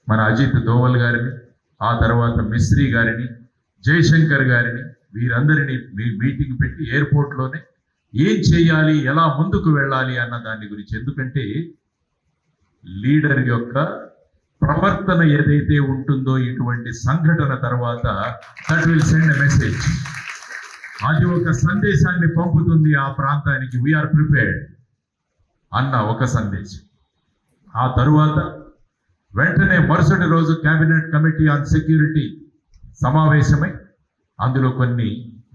మన అజిత్ దోవల్ గారిని, ఆ తర్వాత మిస్త్రీ గారిని, జయశంకర్ గారిని, వీరందరినీ మీటింగ్ పెట్టి ఎయిర్పోర్ట్లోనే ఏం చేయాలి, ఎలా ముందుకు వెళ్ళాలి అన్న దాని గురించి. ఎందుకంటే లీడర్ యొక్క ప్రవర్తన ఏదైతే ఉంటుందో ఇటువంటి సంఘటన తర్వాత that will send a message. అది ఒక సందేశాన్ని పంపుతుంది ఆ ప్రాంతానికి, వీఆర్ ప్రిపేర్డ్ అన్న ఒక సందేశం. ఆ తరువాత వెంటనే మరుసటి రోజు కేబినెట్ కమిటీ ఆన్ సెక్యూరిటీ సమావేశమై అందులో కొన్ని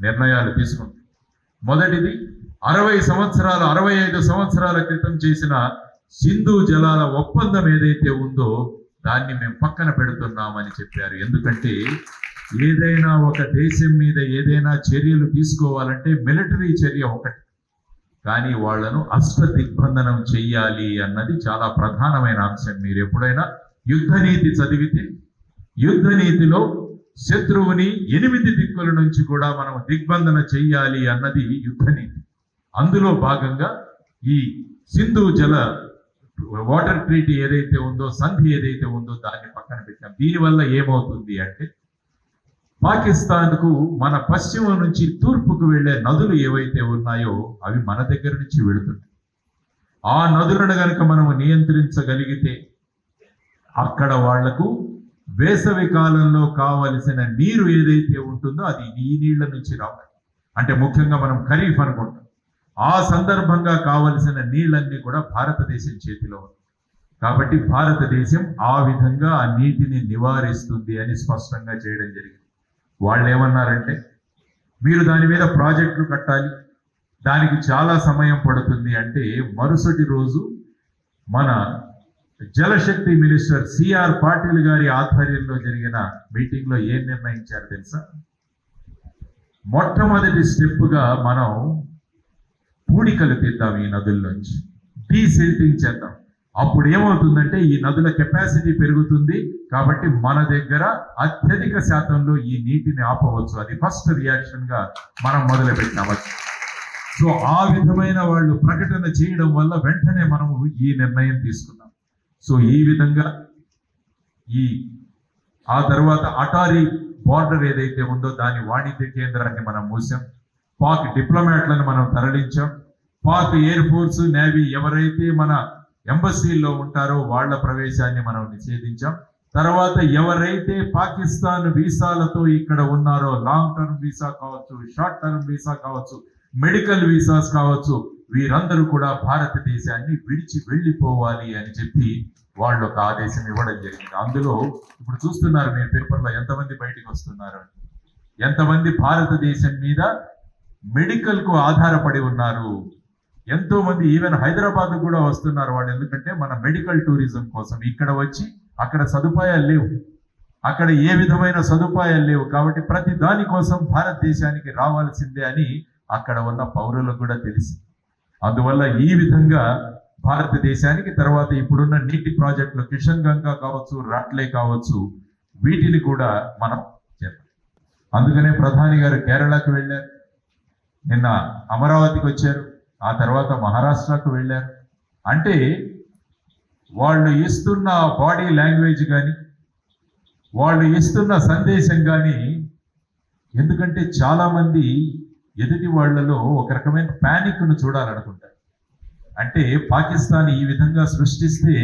నిర్ణయాలు తీసుకుంది. మొదటిది 65 సంవత్సరాల క్రితం చేసిన సింధు జలాల ఒప్పందం ఏదైతే ఉందో దాన్ని మేము పక్కన పెడుతున్నామని చెప్పారు. ఎందుకంటే ఏదైనా ఒక దేశం మీద ఏదైనా చర్యలు తీసుకోవాలంటే మిలిటరీ చర్య ఒకటి, కానీ వాళ్లను దిగ్బంధనం చెయ్యాలి అన్నది చాలా ప్రధానమైన అంశం. మీరు ఎప్పుడైనా యుద్ధ నీతి చదివితే యుద్ధ నీతిలో శత్రువుని 8 దిక్కుల నుంచి కూడా మనం దిగ్బంధన చెయ్యాలి అన్నది యుద్ధ నీతి. అందులో భాగంగా ఈ సింధు జల వాటర్ ట్రీటీ ఏదైతే ఉందో, సంధి ఏదైతే ఉందో దాన్ని పక్కన పెట్టాం. దీనివల్ల ఏమవుతుంది అంటే పాకిస్తాన్కు మన పశ్చిమ నుంచి తూర్పుకు వెళ్లే నదులు ఏవైతే ఉన్నాయో అవి మన దగ్గర నుంచి వెళుతున్నాయి. ఆ నదులను కనుక మనము నియంత్రించగలిగితే అక్కడ వాళ్లకు వేసవి కాలంలో కావలసిన నీరు ఏదైతే ఉంటుందో అది ఈ నీళ్ల నుంచి రావాలి. అంటే ముఖ్యంగా మనం ఖరీఫ్ అనుకుంటాం. ఆ సందర్భంగా కావలసిన నీళ్ళన్నీ కూడా భారతదేశం చేతిలో ఉంది. కాబట్టి భారతదేశం ఆ విధంగా ఆ నీటిని నివారిస్తుంది అని స్పష్టంగా చేయడం జరిగింది. వాళ్ళు ఏమన్నారంటే మీరు దాని మీద ప్రాజెక్టులు కట్టాలి, దానికి చాలా సమయం పడుతుంది అంటే మరుసటి రోజు మన జలశక్తి మినిస్టర్ సిఆర్ పాటిల్ గారి ఆధ్వర్యంలో జరిగిన మీటింగ్లో ఏం నిర్ణయించారు తెలుసా? మొట్టమొదటి స్టెప్గా మనం పూడికలు తీద్దాం, ఈ నదుల్లోంచి డీసిల్టింగ్ చేద్దాం. అప్పుడు ఏమవుతుందంటే ఈ నదుల కెపాసిటీ పెరుగుతుంది, కాబట్టి మన దగ్గర అత్యధిక శాతంలో ఈ నీటిని ఆపవచ్చు. అది ఫస్ట్ రియాక్షన్ గా మనం మొదలు పెట్టాము. సో ఆ విధమైన వాళ్ళు ప్రకటన చేయడం వల్ల వెంటనే మనము ఈ నిర్ణయం తీసుకున్నాం. సో ఈ విధంగా ఆ తర్వాత అటారీ బార్డర్ ఏదైతే ఉందో దాని వాణిజ్య కేంద్రాన్ని మనం మూసాం. పాక్ డిప్లొమాట్లను మనం తరలించాం. పాక్ ఎయిర్ ఫోర్స్, నేవీ ఎవరైతే మన ఎంబసీల్లో ఉంటారో వాళ్ళ ప్రవేశాన్ని మనం నిషేధించాం. తర్వాత ఎవరైతే పాకిస్తాన్ వీసాలతో ఇక్కడ ఉన్నారో, లాంగ్ టర్మ్ వీసా కావచ్చు, షార్ట్ టర్మ్ వీసా కావచ్చు, మెడికల్ వీసాస్ కావచ్చు, వీరందరూ కూడా భారతదేశాన్ని విడిచి వెళ్ళిపోవాలి అని చెప్పి వాళ్ళు ఒక ఆదేశం ఇవ్వడం జరిగింది. అందులో ఇప్పుడు చూస్తున్నారు మీరు పేపర్లో ఎంతమంది బయటికి వస్తున్నారు, ఎంతమంది భారతదేశం మీద మెడికల్ కు ఆధారపడి ఉన్నారు. ఎంతో మంది ఈవెన్ హైదరాబాద్ కూడా వస్తున్నారు వాళ్ళు. ఎందుకంటే మన మెడికల్ టూరిజం కోసం ఇక్కడ వచ్చి అక్కడ సదుపాయాలు లేవు, అక్కడ ఏ విధమైన సదుపాయాలు లేవు, కాబట్టి ప్రతి దాని కోసం భారతదేశానికి రావాల్సిందే అని అక్కడ ఉన్న పౌరులకు కూడా తెలిసి, అందువల్ల ఈ విధంగా భారతదేశానికి తర్వాత ఇప్పుడున్న నీటి ప్రాజెక్టులు కిషన్ గంగా కావచ్చు, రాట్లే కావచ్చు, వీటిని కూడా మనం చేద్దాం. అందుకనే ప్రధాని గారు కేరళకు వెళ్ళారు, నిన్న అమరావతికి వచ్చారు, ఆ తర్వాత మహారాష్ట్రకు వెళ్ళారు. అంటే వాళ్ళు ఇస్తున్న బాడీ లాంగ్వేజ్ కానీ వాళ్ళు ఇస్తున్న సందేశం కానీ, ఎందుకంటే చాలామంది ఎదుటి వాళ్లలో ఒక రకమైన ప్యానిక్ను చూడాలనుకుంటారు. అంటే పాకిస్తాన్ ఈ విధంగా సృష్టిస్తే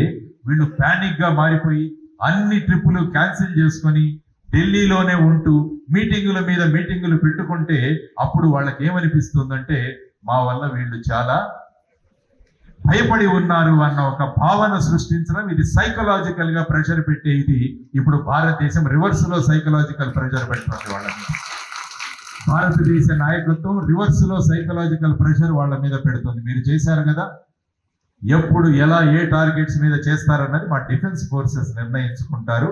వీళ్ళు ప్యానిక్గా మారిపోయి అన్ని ట్రిప్పులు క్యాన్సిల్ చేసుకొని ఢిల్లీలోనే ఉంటూ మీటింగుల మీద మీటింగులు పెట్టుకుంటే అప్పుడు వాళ్ళకి ఏమనిపిస్తుందంటే మా వల్ల వీళ్ళు చాలా భయపడి ఉన్నారు అన్న ఒక భావన సృష్టించడం. ఇది సైకలాజికల్ గా ప్రెషర్ పెట్టే ఇది ఇప్పుడు భారతదేశం రివర్స్ లో సైకలాజికల్ ప్రెషర్ పెడుతుంది వాళ్ళని. భారతదేశ నాయకత్వం రివర్స్ లో సైకలాజికల్ ప్రెషర్ వాళ్ళ మీద పెడుతుంది. మీరు చేశారు కదా, ఎప్పుడు ఎలా ఏ టార్గెట్స్ మీద చేస్తారన్నది మా డిఫెన్స్ ఫోర్సెస్ నిర్ణయించుకుంటారు.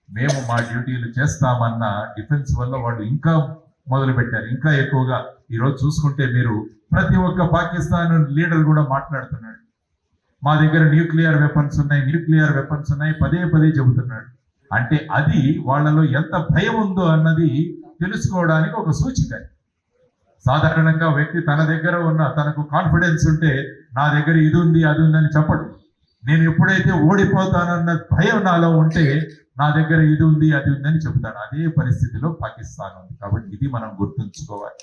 మేము మా డ్యూటీలు చేస్తామన్న డిఫెన్స్ వల్ల వాళ్ళు ఇంకా మొదలు పెట్టారు, ఇంకా ఎక్కువగా. ఈరోజు చూసుకుంటే మీరు ప్రతి ఒక్క పాకిస్తాన్ లీడర్ కూడా మాట్లాడుతున్నాడు, మా దగ్గర న్యూక్లియర్ వెపన్స్ ఉన్నాయి, పదే చెబుతున్నాడు. అంటే అది వాళ్ళలో ఎంత భయం ఉందో అన్నది తెలుసుకోవడానికి ఒక సూచిక. సాధారణంగా వ్యక్తి తన దగ్గర ఉన్న తనకు కాన్ఫిడెన్స్ ఉంటే నా దగ్గర ఇది ఉంది అది ఉందని చెప్పడు. నేను ఎప్పుడైతే ఓడిపోతానన్న భయం నాలో ఉంటే నా దగ్గర ఇది ఉంది అది ఉందని చెబుతాడు. అదే పరిస్థితిలో పాకిస్తాన్ ఉంది. కాబట్టి ఇది మనం గుర్తుంచుకోవాలి.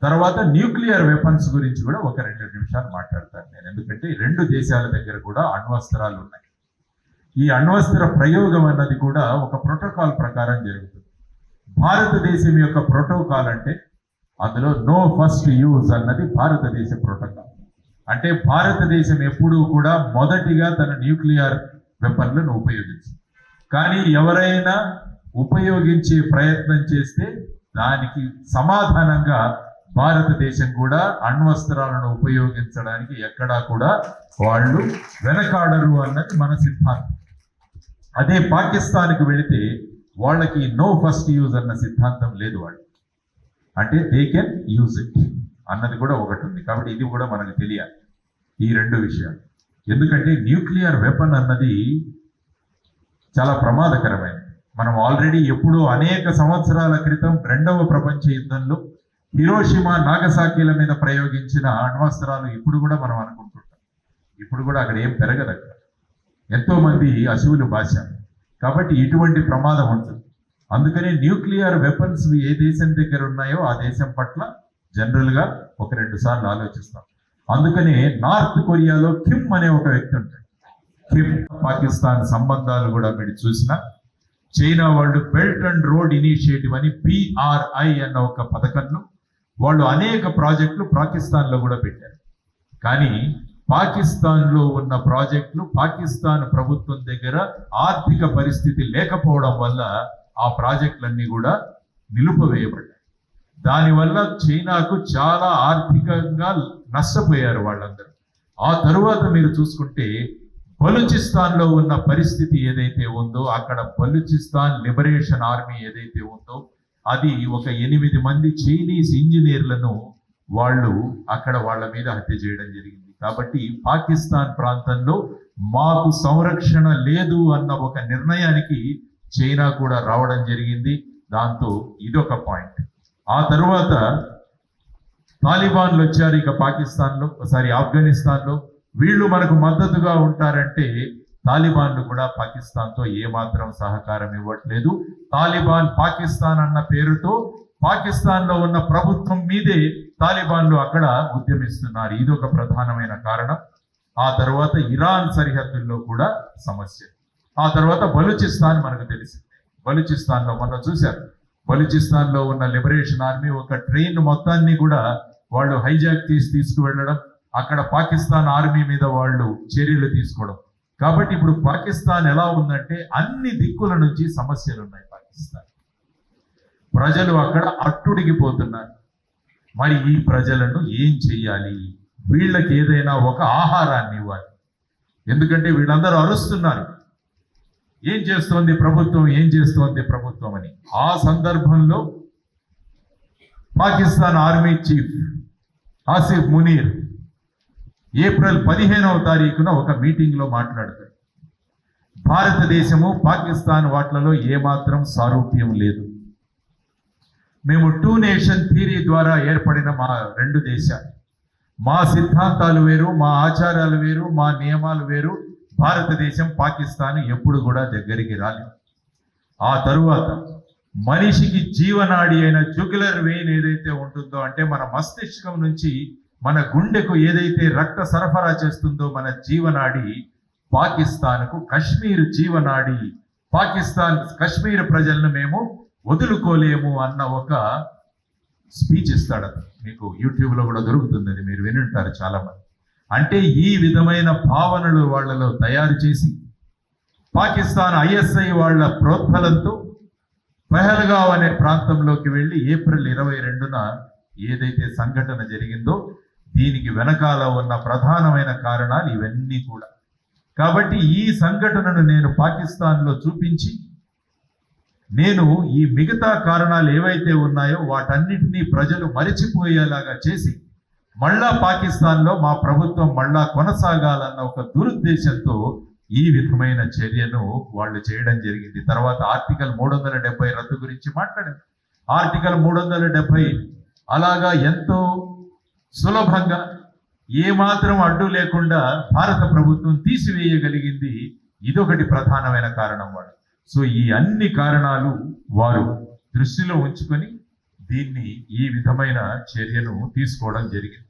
తర్వాత న్యూక్లియర్ వెపన్స్ గురించి కూడా ఒక 2 నిమిషాలు మాట్లాడతాను నేను. ఎందుకంటే 2 దేశాల దగ్గర కూడా అణ్వస్త్రాలు ఉన్నాయి. ఈ అణ్వస్త్ర ప్రయోగం అన్నది కూడా ఒక ప్రోటోకాల్ ప్రకారం జరుగుతుంది. భారతదేశం యొక్క ప్రోటోకాల్ అంటే అందులో నో ఫస్ట్ యూజ్ అన్నది భారతదేశ ప్రోటోకాల్. అంటే భారతదేశం ఎప్పుడూ కూడా మొదటిగా తన న్యూక్లియర్ వెపన్లను ఉపయోగించింది. కానీ ఎవరైనా ఉపయోగించే ప్రయత్నం చేస్తే దానికి సమాధానంగా భారతదేశం కూడా అణ్వస్త్రాలను ఉపయోగించడానికి ఎక్కడా కూడా వాళ్ళు వెనకాడరు అన్నది మన సిద్ధాంతం. అదే పాకిస్తాన్కి వెళితే వాళ్ళకి నో ఫస్ట్ యూజ్ అన్న సిద్ధాంతం లేదు. వాళ్ళు అంటే దే కెన్ యూజ్ ఇట్ అన్నది కూడా ఒకటి ఉంది. కాబట్టి ఇది కూడా మనకు తెలియాలి, ఈ 2 విషయాలు. ఎందుకంటే న్యూక్లియర్ వెపన్ అన్నది చాలా ప్రమాదకరమైనది. మనం ఆల్రెడీ ఎప్పుడో అనేక సంవత్సరాల క్రితం 2వ ప్రపంచ యుద్ధంలో హిరోషిమా నాగసాకిల మీద ప్రయోగించిన అణ్వస్త్రాలు ఇప్పుడు కూడా మనం అనుకుంటుంటాం. ఇప్పుడు కూడా అక్కడ ఏం పెరగదు, అక్కడ ఎంతో మంది అశువులు భాష. కాబట్టి ఇటువంటి ప్రమాదం ఉంటుంది. అందుకనే న్యూక్లియర్ వెపన్స్ ఏ దేశం దగ్గర ఉన్నాయో ఆ దేశం పట్ల జనరల్గా 1-2 సార్లు ఆలోచిస్తాం. అందుకనే నార్త్ కొరియాలో కిమ్ అనే ఒక వ్యక్తి ఉంటాడు. కిమ్ పాకిస్తాన్ సంబంధాలు కూడా మీరు చూసిన చైనా వాళ్ళు బెల్ట్ అండ్ రోడ్ ఇనిషియేటివ్ అని BRI అన్న ఒక పథకంలో వాళ్ళు అనేక ప్రాజెక్టులు పాకిస్తాన్లో కూడా పెట్టారు. కానీ పాకిస్తాన్లో ఉన్న ప్రాజెక్టులు పాకిస్తాన్ ప్రభుత్వం దగ్గర ఆర్థిక పరిస్థితి లేకపోవడం వల్ల ఆ ప్రాజెక్టులన్నీ కూడా నిలుపువేయబడ్డాయి. దానివల్ల చైనాకు చాలా ఆర్థికంగా నష్టపోయారు వాళ్ళందరూ. ఆ తరువాత మీరు చూసుకుంటే బలూచిస్తాన్లో ఉన్న పరిస్థితి ఏదైతే ఉందో, అక్కడ బలూచిస్తాన్ లిబరేషన్ ఆర్మీ ఏదైతే ఉందో అది ఒక 8 మంది చైనీస్ ఇంజనీర్లను వాళ్ళు అక్కడ వాళ్ళ మీద హత్య చేయడం జరిగింది. కాబట్టి పాకిస్తాన్ ప్రాంతంలో మాకు సంరక్షణ లేదు అన్న ఒక నిర్ణయానికి చైనా కూడా రావడం జరిగింది. దాంతో ఇదొక పాయింట్. ఆ తరువాత తాలిబాన్లు వచ్చారు ఇక పాకిస్తాన్లో, ఆఫ్ఘనిస్తాన్లో. వీళ్ళు మనకు మద్దతుగా ఉంటారంటే తాలిబాన్లు కూడా పాకిస్తాన్తో ఏమాత్రం సహకారం ఇవ్వట్లేదు. తాలిబాన్ పాకిస్తాన్ అన్న పేరుతో పాకిస్తాన్లో ఉన్న ప్రభుత్వం మీదే తాలిబాన్లు అక్కడ ఉద్యమిస్తున్నారు. ఇదొక ప్రధానమైన కారణం. ఆ తర్వాత ఇరాన్ సరిహద్దుల్లో కూడా సమస్య. ఆ తర్వాత బలూచిస్తాన్ మనకు తెలిసింది. బలూచిస్తాన్లో మనం చూశారు, బలూచిస్తాన్లో ఉన్న లిబరేషన్ ఆర్మీ ఒక ట్రైన్ మొత్తాన్ని కూడా వాళ్ళు హైజాక్ తీసుకువెళ్ళడం, అక్కడ పాకిస్తాన్ ఆర్మీ మీద వాళ్ళు చర్యలు తీసుకోవడం. కాబట్టి ఇప్పుడు పాకిస్తాన్ ఎలా ఉందంటే అన్ని దిక్కుల నుంచి సమస్యలు ఉన్నాయి. పాకిస్తాన్ ప్రజలు అక్కడ అట్టుడిగిపోతున్నారు. మరి ఈ ప్రజలను ఏం చెయ్యాలి? వీళ్ళకి ఏదైనా ఒక ఆహారాన్ని ఇవ్వాలి. ఎందుకంటే వీళ్ళందరూ అరుస్తున్నారు, ఏం చేస్తోంది ప్రభుత్వం, ఏం చేస్తోంది ప్రభుత్వం అని. ఆ సందర్భంలో Pakistan army chief Asif Munir April 15వ తారీఖున ఒక మీటింగ్లో మాట్లాడతాడు. భారతదేశము పాకిస్తాన్ వాట్లలో ఏమాత్రం సారూప్యం లేదు. మేము 2 నేషన్ థియరీ ద్వారా ఏర్పడిన మా 2 దేశాలు, మా సిద్ధాంతాలు వేరు, మా ఆచారాలు వేరు, మా నియమాలు వేరు. భారతదేశం పాకిస్తాన్ ఎప్పుడు కూడా దగ్గరికి రాలేదు. ఆ తరువాత మనిషికి జీవనాడి అయిన జుగులర్ వెయిన్ ఏదైతే ఉంటుందో, అంటే మన మస్తిష్కం నుంచి మన గుండెకు ఏదైతే రక్త సరఫరా చేస్తుందో మన జీవనాడి, పాకిస్తాన్కు కశ్మీర్ జీవనాడి. కశ్మీర్ ప్రజలను మేము వదులుకోలేము అన్న ఒక స్పీచ్ ఇస్తాడు. మీకు యూట్యూబ్లో కూడా దొరుకుతుంది, మీరు వినుంటారు చాలా మంది. అంటే ఈ విధమైన భావనలు వాళ్ళలో తయారు చేసి పాకిస్తాన్ ISI వాళ్ళ ప్రోత్బలంతో పహల్గావ్ అనే ప్రాంతంలోకి వెళ్ళి ఏప్రిల్ 22న ఏదైతే సంఘటన జరిగిందో, దీనికి వెనకాల ఉన్న ప్రధానమైన కారణాలు ఇవన్నీ కూడా. కాబట్టి ఈ సంఘటనను నేను పాకిస్తాన్లో చూపించి, నేను ఈ మిగతా కారణాలు ఏవైతే ఉన్నాయో వాటన్నిటినీ ప్రజలు మరిచిపోయేలాగా చేసి మళ్ళా పాకిస్తాన్లో మా ప్రభుత్వం మళ్ళా కొనసాగాలన్న ఒక దురుద్దేశంతో ఈ విధమైన చర్యను వాళ్ళు చేయడం జరిగింది. తర్వాత ఆర్టికల్ 370 రద్దు గురించి మాట్లాడారు. ఆర్టికల్ 370 అలాగా ఎంతో సులభంగా ఏమాత్రం అడ్డు లేకుండా భారత ప్రభుత్వం తీసివేయగలిగింది. ఇదొకటి ప్రధానమైన కారణం. వాళ్ళు సో ఈ అన్ని కారణాలు వారు దృష్టిలో ఉంచుకొని దీన్ని ఈ విధమైన చర్యను తీసుకోవడం జరిగింది.